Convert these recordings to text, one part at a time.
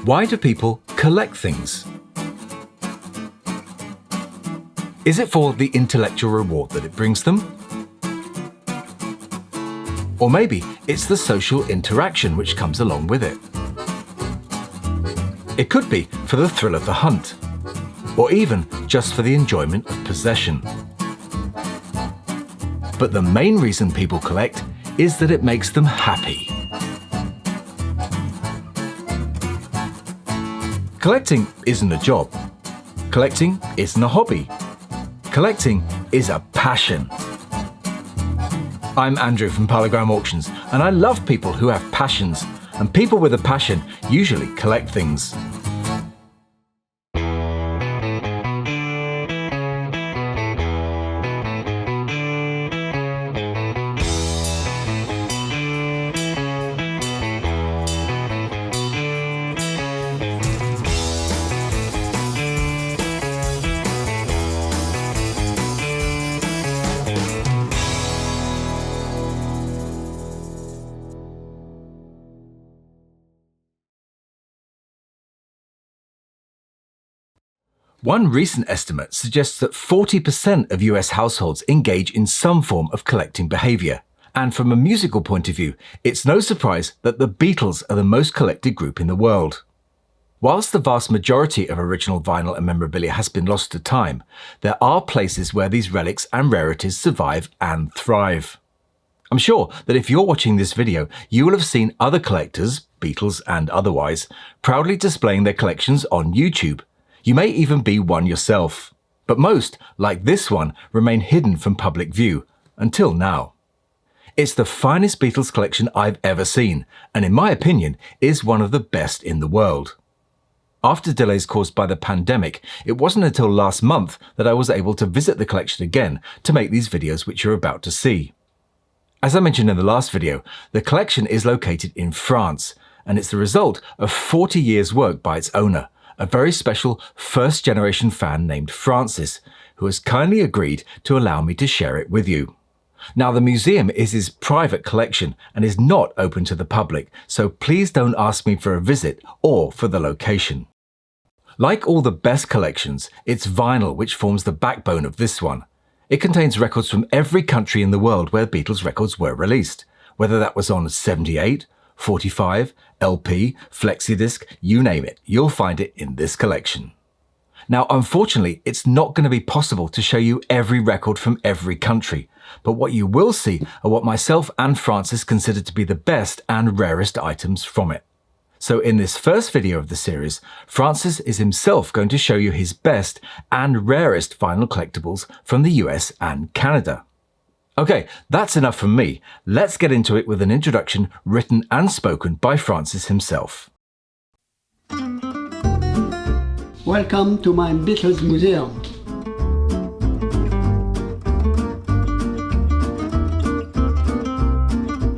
Why do people collect things? Is it for the intellectual reward that it brings them? Or maybe it's the social interaction which comes along with it. It could be for the thrill of the hunt, or even just for the enjoyment of possession. But the main reason people collect is that it makes them happy. Collecting isn't a job. Collecting isn't a hobby. Collecting is a passion. I'm Andrew from Parlogram Auctions, and I love people who have passions, and people with a passion usually collect things. One recent estimate suggests that 40% of US households engage in some form of collecting behaviour. And from a musical point of view, it's no surprise that the Beatles are the most collected group in the world. Whilst the vast majority of original vinyl and memorabilia has been lost to time, there are places where these relics and rarities survive and thrive. I'm sure that if you're watching this video, you will have seen other collectors, Beatles and otherwise, proudly displaying their collections on YouTube. You may even be one yourself. But most, like this one, remain hidden from public view, until now. It's the finest Beatles collection I've ever seen, and in my opinion, is one of the best in the world. After delays caused by the pandemic, it wasn't until last month that I was able to visit the collection again to make these videos which you're about to see. As I mentioned in the last video, the collection is located in France, and it's the result of 40 years' work by its owner, a very special first-generation fan named Francis, who has kindly agreed to allow me to share it with you. Now, the museum is his private collection and is not open to the public, so please don't ask me for a visit or for the location. Like all the best collections, it's vinyl which forms the backbone of this one. It contains records from every country in the world where Beatles records were released, whether that was on 78, 45, LP, flexidisc, you name it, you'll find it in this collection. Now, unfortunately, it's not going to be possible to show you every record from every country, but what you will see are what myself and Francis consider to be the best and rarest items from it. So in this first video of the series, Francis is himself going to show you his best and rarest vinyl collectibles from the US and Canada. Okay, that's enough from me. Let's get into it with an introduction written and spoken by Francis himself. Welcome to my Beatles Museum.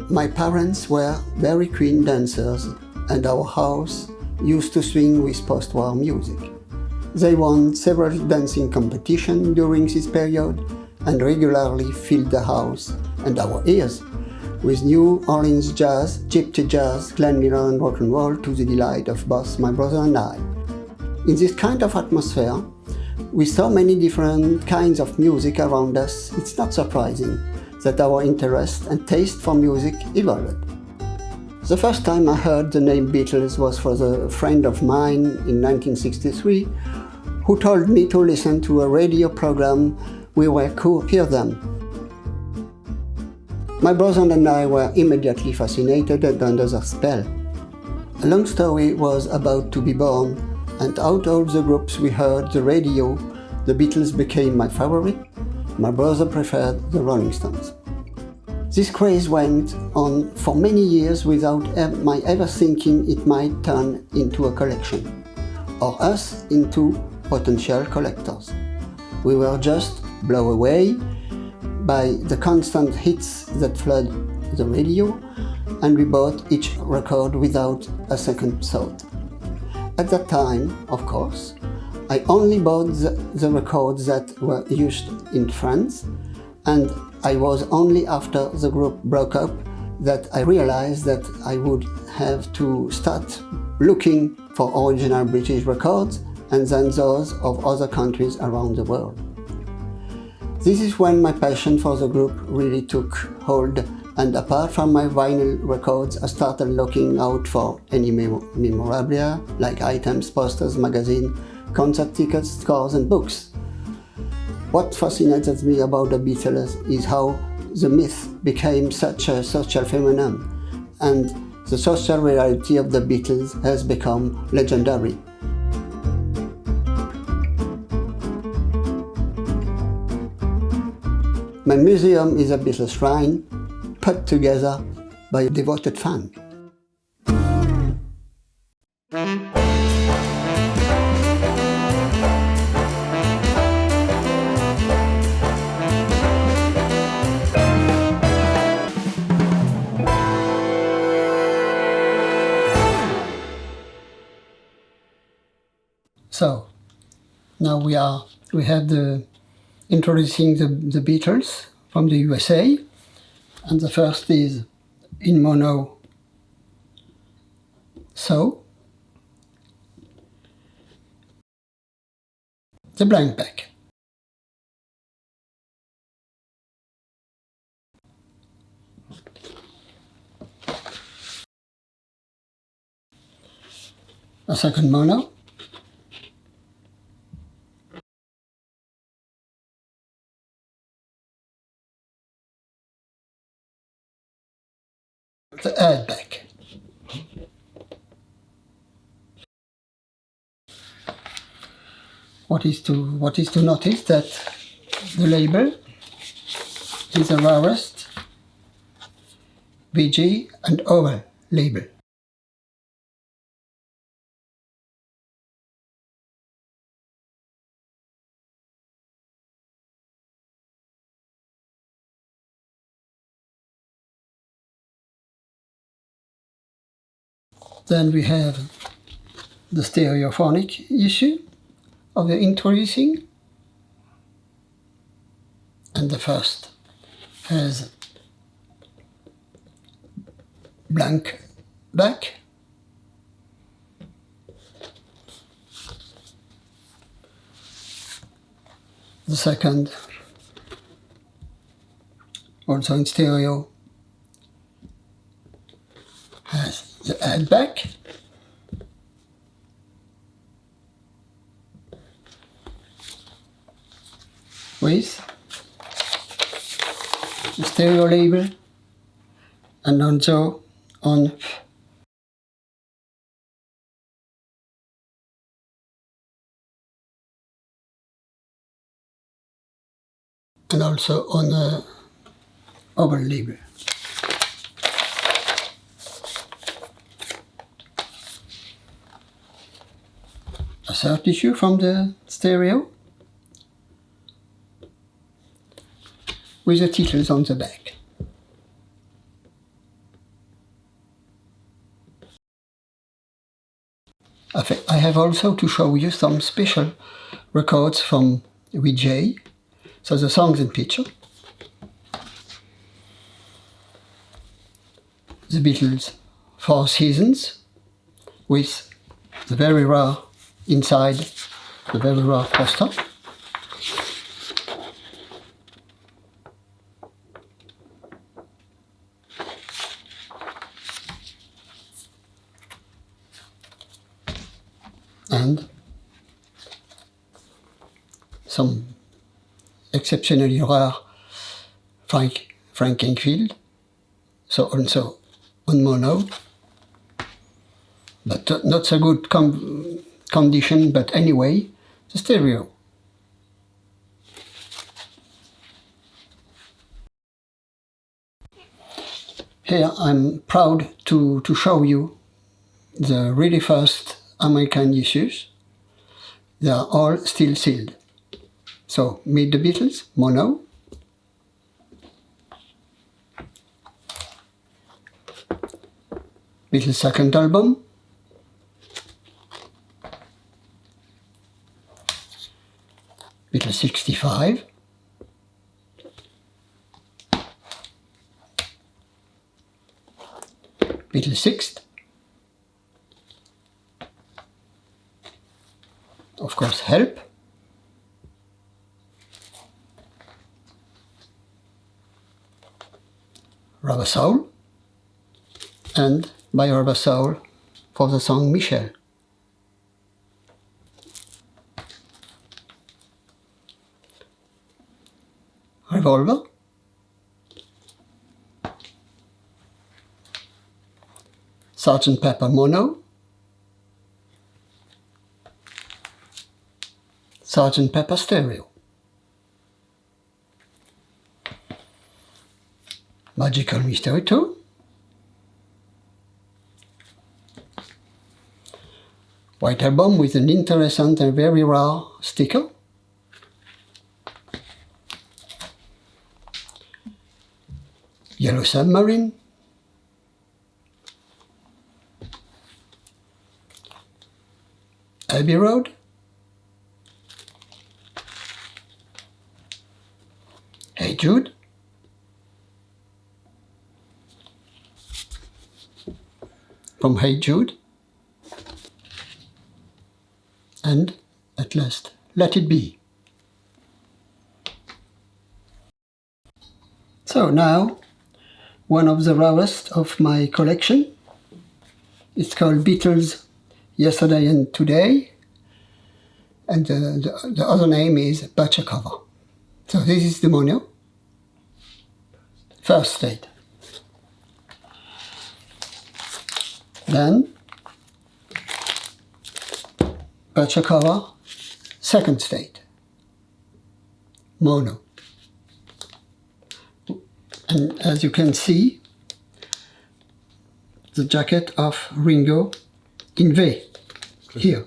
My parents were very keen dancers, and our house used to swing with post-war music. They won several dancing competitions during this period, and regularly filled the house and our ears with New Orleans jazz, gypsy jazz, Glenn Miller and rock and roll to the delight of both my brother and I. In this kind of atmosphere, with so many different kinds of music around us, it's not surprising that our interest and taste for music evolved. The first time I heard the name Beatles was for a friend of mine in 1963 who told me to listen to a radio program where we could hear them. My brother and I were immediately fascinated and under their spell. A long story was about to be born, and out of the groups we heard the radio, the Beatles became my favorite. My brother preferred the Rolling Stones. This craze went on for many years without my ever thinking it might turn into a collection, or us into potential collectors. We were just blown away by the constant hits that flood the radio, and we bought each record without a second thought. At that time, of course, I only bought the records that were used in France, and I was only after the group broke up that I realized that I would have to start looking for original British records and then those of other countries around the world. This is when my passion for the group really took hold, and apart from my vinyl records, I started looking out for any memorabilia like items, posters, magazines, concert tickets, scores and books. What fascinated me about the Beatles is how the myth became such a social phenomenon, and the social reality of the Beatles has become legendary. My museum is a Beatles shrine put together by a devoted fan. So now we have the introducing the Beatles from the USA, and the first is in mono. So the blank back. A second mono. The add back. What is to notice that the label is a Rarest, Vee-Jay and oval label. Then we have the stereophonic issue of the introducing, and the first has blank back. The second, also in stereo, has the add back. With the stereo label and also on and also on the oval label. A third issue from the stereo with the titles on the back. I have also to show you some special records from Vee-Jay, so the songs in picture. The Beatles 4 Seasons with the very rare inside, the very rare poster. And some exceptionally rare Frank Kingfield, so also on mono, but not so good condition, but anyway, the stereo. Here I'm proud to show you the really first American issues. They are all still sealed. So, Meet the Beatles, mono. Beatles' second album. Beatles 65. Beatles 6th. of course, Help. Rubber Soul, and by Rubber Soul for the song Michelle. Revolver, Sgt. Pepper Mono, Sgt. Pepper Stereo, Magical Mystery Tour, White Album with an interesting and very rare sticker, Yellow Submarine, Abbey Road, Hey Jude, from Hey Jude, and at last, Let It Be. So now, one of the rarest of my collection. It's called Beatles Yesterday and Today, and the other name is Butcher Cover. So this is the mono, first state. Then Butcher Cover, second state, mono. And as you can see, the jacket of Ringo in V, here.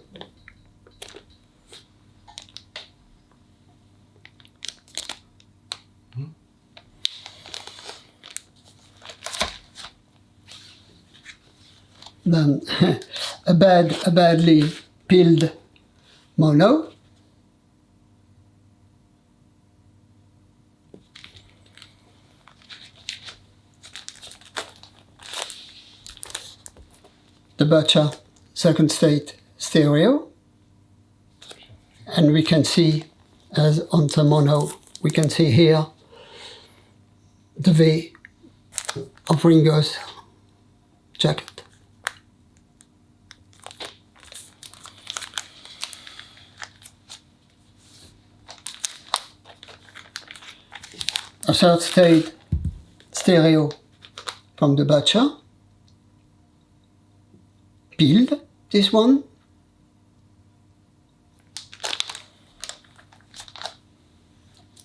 Then a badly peeled mono. The Butcher second state stereo, and we can see, as on the mono, we can see here the V of Ringo's jacket. A third state stereo from the Butcher, peeled, this one.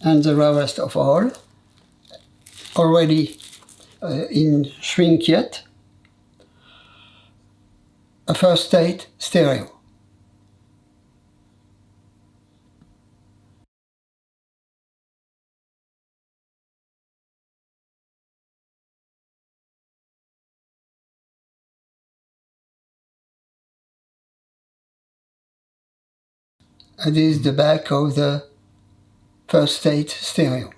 And the rarest of all, already in shrink yet, a first state stereo. And this is the back of the first state stereo.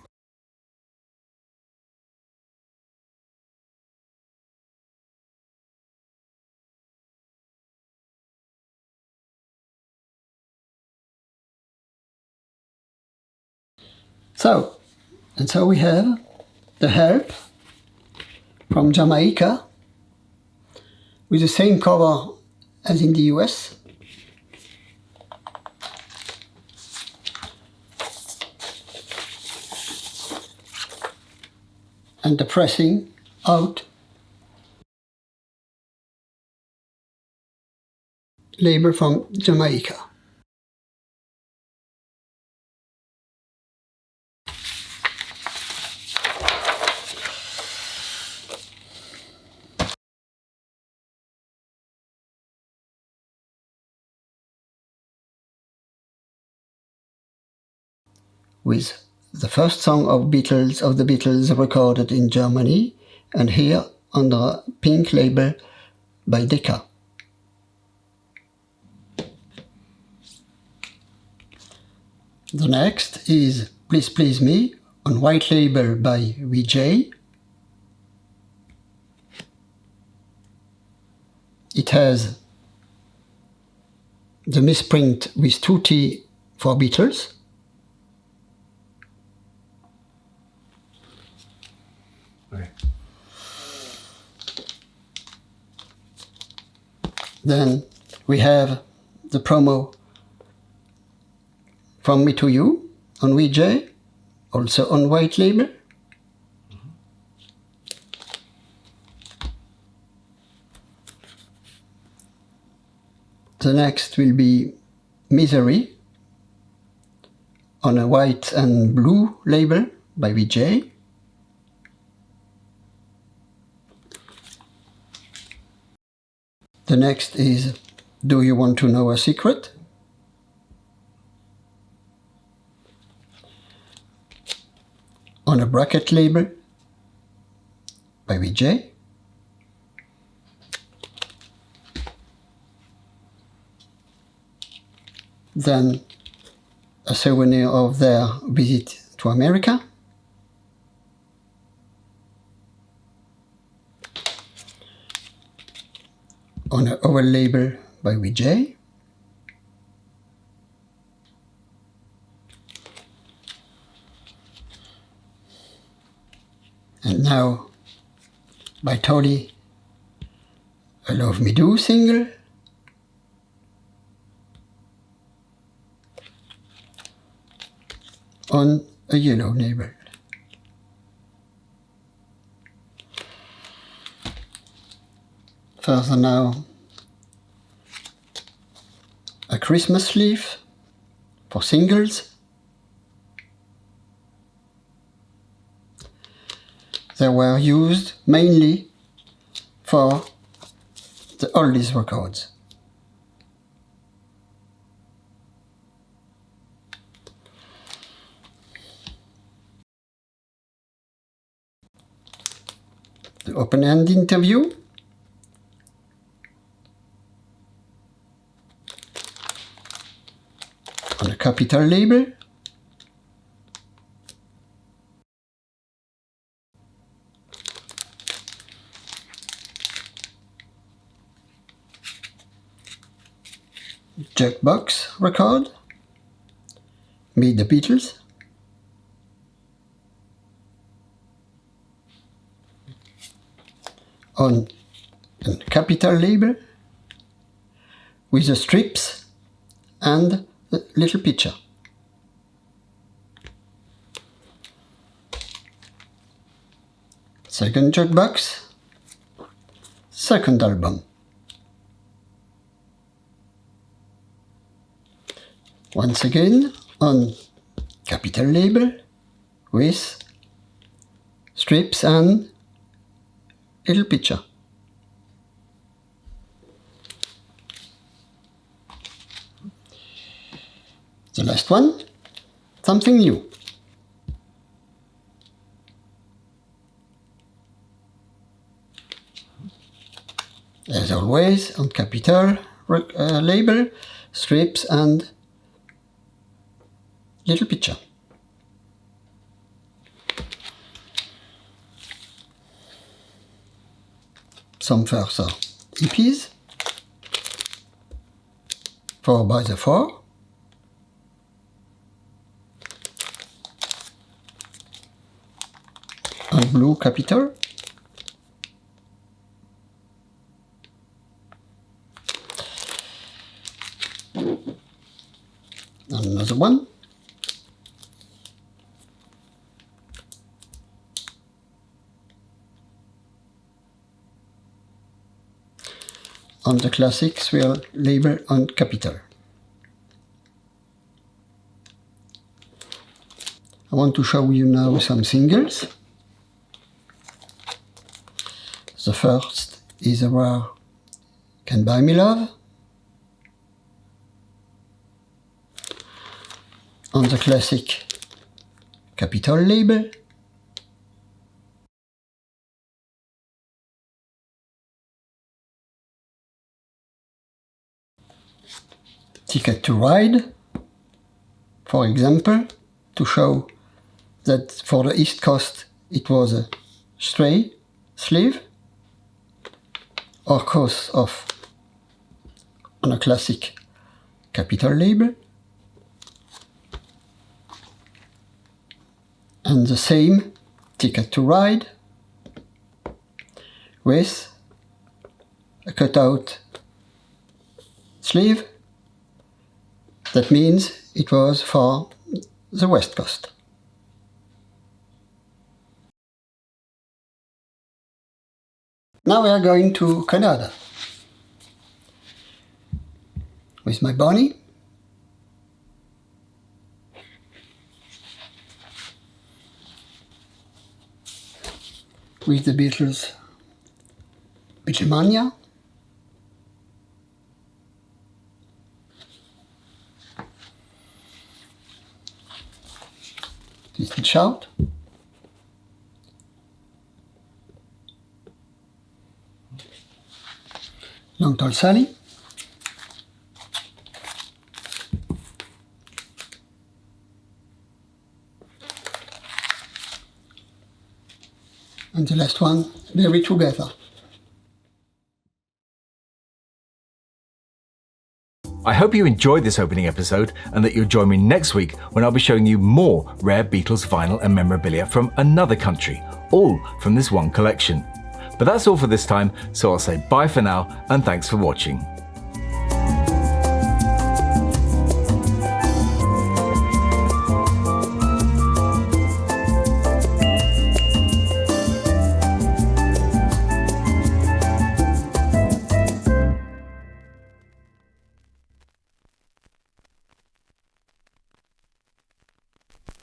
So we have the Help from Jamaica with the same cover as in the US. And the pressing out, label from Jamaica. With the first song of the Beatles recorded in Germany, and here under a pink label by Decca. The next is Please Please Me on white label by Vee-Jay. It has the misprint with 2T for Beatles. Okay. Then we have the promo From Me to You on Vee-Jay, also on white label. The next will be Misery on a white and blue label by Vee-Jay. The next is Do You Want to Know a Secret? On a bracket label by Vee-Jay. Then a souvenir of their visit to America. On a oval label by Vee-Jay. And now by Tolly, a Love Me Do single. On a yellow label. Further now, a Christmas sleeve for singles. They were used mainly for the oldies records. The open-end interview. On a capital label. Jukebox record. Meet the Beatles. On a capital label with the strips and the little picture. Second jukebox, second album. Once again on capital label with strips and little picture. The last one, something new. As always, on capital label, strips and little picture. Some further EPs, 4x4. And blue capital. Another one. On the classics we are labeled on capital. I want to show you now some singles. The first is a rare Can Buy Me Love. On the classic capital label. Ticket to Ride, for example, to show that for the East Coast it was a stray sleeve, or course of on a classic capital label, and the same Ticket to Ride with a cutout sleeve. That means it was for the West Coast. Now we are going to Canada with my bunny. With the Beatles Vee-Jay. Distant Shout. Long Tall Sally. And the last one, Very Together. I hope you enjoyed this opening episode and that you'll join me next week when I'll be showing you more rare Beatles vinyl and memorabilia from another country, all from this one collection. But that's all for this time, so I'll say bye for now and thanks for watching.